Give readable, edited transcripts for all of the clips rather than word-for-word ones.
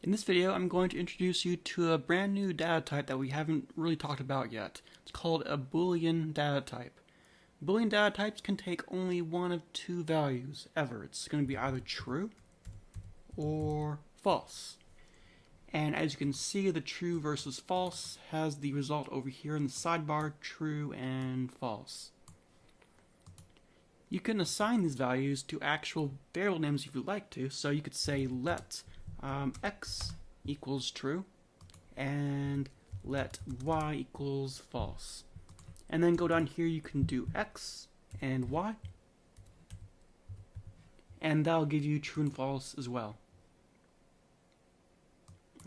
In this video, I'm going to introduce you to a brand new data type that we haven't really talked about yet. It's called a Boolean data type. Boolean data types can take only one of two values ever. It's going to be either true or false. And as you can see, the true versus false has the result over here in the sidebar, true and false. You can assign these values to actual variable names if you'd like to. So you could say let x equals true and let y equals false. And then go down here, you can do x and y, and that'll give you true and false as well.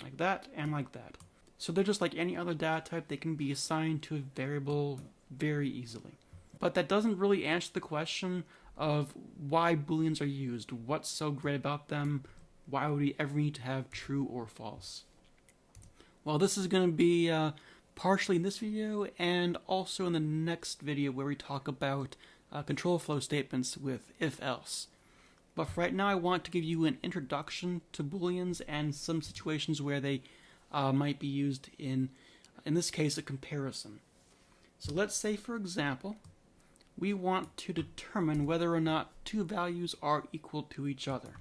Like that and like that. So they're just like any other data type. They can be assigned to a variable very easily. But that doesn't really answer the question of why Booleans are used. What's so great about them? Why would we ever need to have true or false? Well, this is going to be partially in this video and also in the next video where we talk about control flow statements with if-else. But for right now, I want to give you an introduction to Booleans and some situations where they might be used in this case, a comparison. So let's say, for example, we want to determine whether or not two values are equal to each other.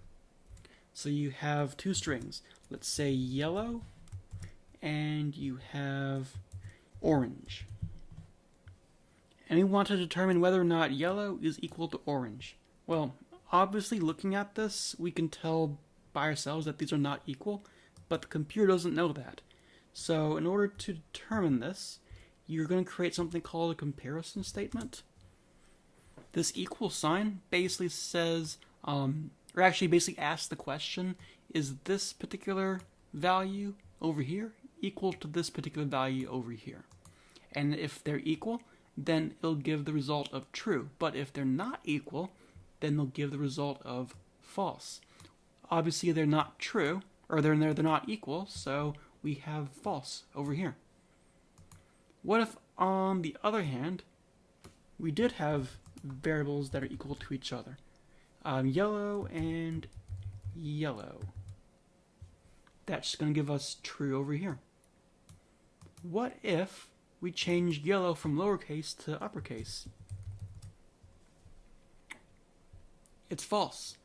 So you have two strings. Let's say yellow and you have orange. And we want to determine whether or not yellow is equal to orange. Well, obviously looking at this, we can tell by ourselves that these are not equal, but the computer doesn't know that. So in order to determine this, you're going to create something called a comparison statement. This equal sign basically says, or actually basically asks the question, is this particular value over here equal to this particular value over here? And if they're equal, then it'll give the result of true. But if they're not equal, then they'll give the result of false. Obviously they're not true, or they're not equal, so we have false over here. What if, on the other hand, we did have variables that are equal to each other? Yellow and yellow. That's going to give us true over here. What if we change yellow from lowercase to uppercase? It's false.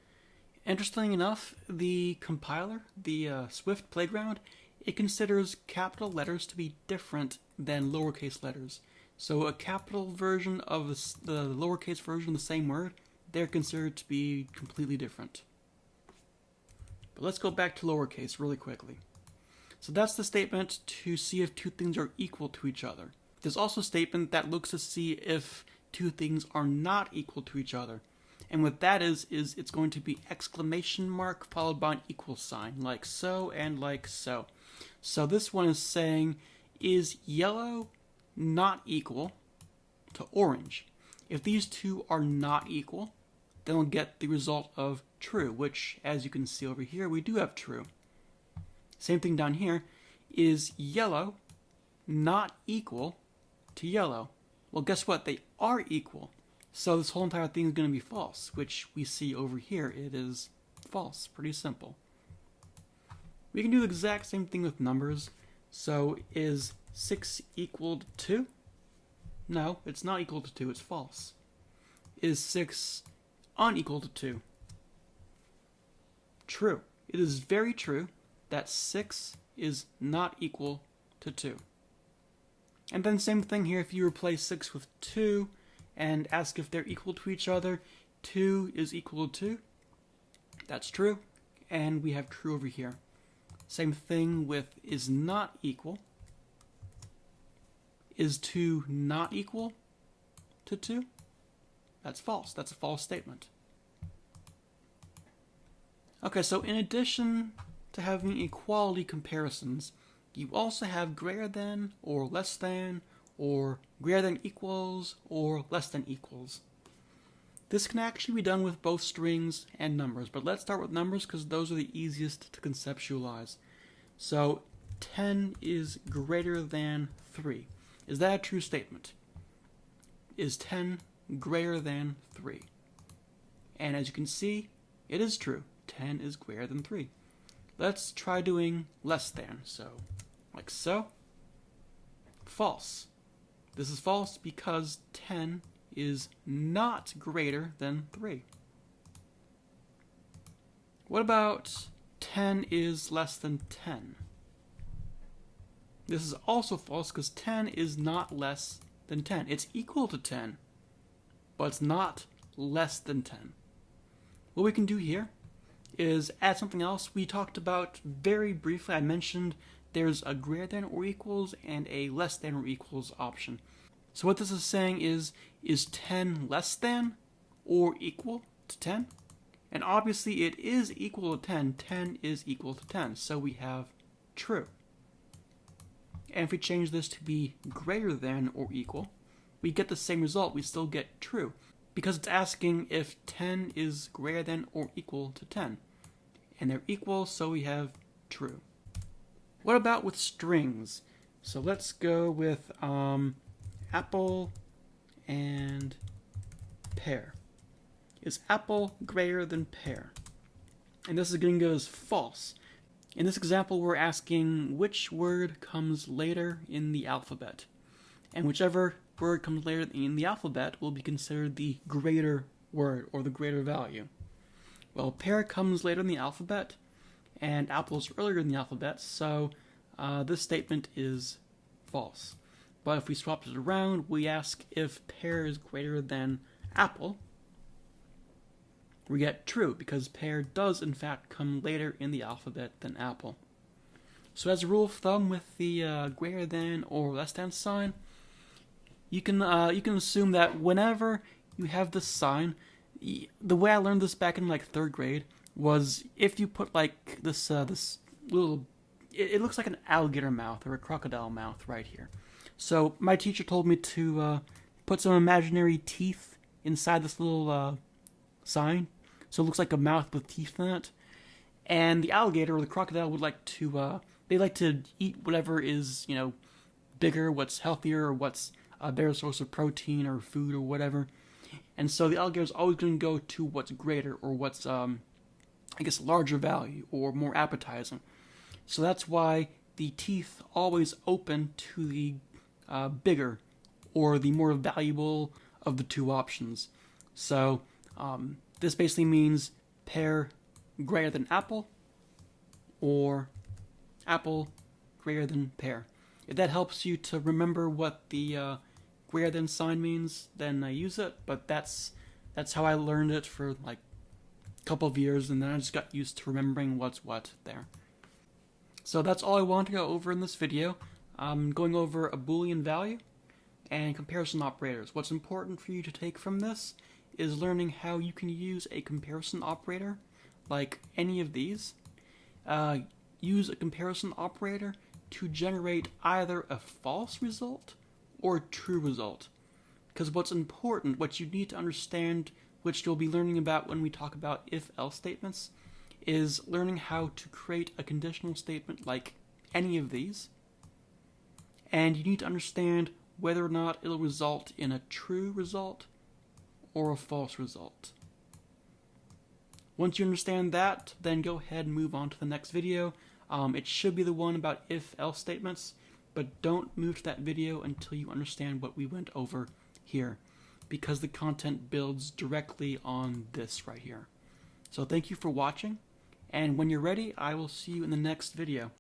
Interestingly enough, the compiler, the Swift Playground, it considers capital letters to be different than lowercase letters. So a capital version of the lowercase version of the same word, they're considered to be completely different. But let's go back to lowercase really quickly. So that's the statement to see if two things are equal to each other. There's also a statement that looks to see if two things are not equal to each other. And what that is it's going to be exclamation mark followed by an equal sign, like so and like so. So this one is saying, is yellow not equal to orange? If these two are not equal, then we'll get the result of true, which, as you can see over here, we do have true. Same thing down here. Is yellow not equal to yellow? Well, guess what? They are equal. So this whole entire thing is going to be false, which we see over here. It is false. Pretty simple. We can do the exact same thing with numbers. So is 6 equal to 2? No, it's not equal to 2. It's false. Is 6 unequal to 2? True. It is very true that 6 is not equal to 2. And then same thing here, if you replace 6 with 2 and ask if they're equal to each other, 2 is equal to 2. That's true. And we have true over here. Same thing with is not equal. Is 2 not equal to 2? That's false. That's a false statement. Okay, so in addition to having equality comparisons, you also have greater than or less than or greater than equals or less than equals. This can actually be done with both strings and numbers, but let's start with numbers because those are the easiest to conceptualize. So 10 is greater than 3. Is that a true statement? Is 10 greater than 3? And as you can see, it is true. 10 is greater than 3. Let's try doing less than. So, like so. False. This is false because 10 is not greater than 3. What about 10 is less than 10? This is also false because 10 is not less than 10. It's equal to 10, but it's not less than 10. What we can do here is add something else we talked about very briefly. I mentioned there's a greater than or equals and a less than or equals option. So what this is saying is 10 less than or equal to 10? And obviously it is equal to 10. 10 is equal to 10. So we have true. And if we change this to be greater than or equal, we get the same result. We still get true. Because it's asking if 10 is greater than or equal to 10. And they're equal, so we have true. What about with strings? So let's go with apple and pear. Is apple greater than pear? And this is going to go as false. In this example, we're asking which word comes later in the alphabet. And whichever word comes later in the alphabet will be considered the greater word or the greater value. Well, pear comes later in the alphabet, and apple is earlier in the alphabet, so this statement is false. But if we swap it around, we ask if pear is greater than apple, we get true, because pear does in fact come later in the alphabet than apple. So as a rule of thumb with the greater than or less than sign, you can assume that whenever you have this sign, the way I learned this back in like 3rd grade was if you put like this little, it looks like an alligator mouth or a crocodile mouth right here. So my teacher told me to put some imaginary teeth inside this little sign, so it looks like a mouth with teeth in it. And the alligator or the crocodile would like to they like to eat whatever is, you know, bigger, what's healthier, or what's a better source of protein or food or whatever. And so the alligator is always going to go to what's greater or what's, I guess, larger value or more appetizing. So that's why the teeth always open to the bigger or the more valuable of the two options. So this basically means pear greater than apple or apple greater than pear. If that helps you to remember what the greater than sign means, then I use it, but that's how I learned it for like a couple of years, and then I just got used to remembering what's what there. So that's all I want to go over in this video. I'm going over a Boolean value and comparison operators. What's important for you to take from this is learning how you can use a comparison operator, like any of these. Use a comparison operator to generate either a false result or a true result. Because what's important, what you need to understand, which you'll be learning about when we talk about if-else statements, is learning how to create a conditional statement like any of these. And you need to understand whether or not it'll result in a true result or a false result. Once you understand that, then go ahead and move on to the next video. It should be the one about if-else statements, but don't move to that video until you understand what we went over here, because the content builds directly on this right here. So thank you for watching, and when you're ready, I will see you in the next video.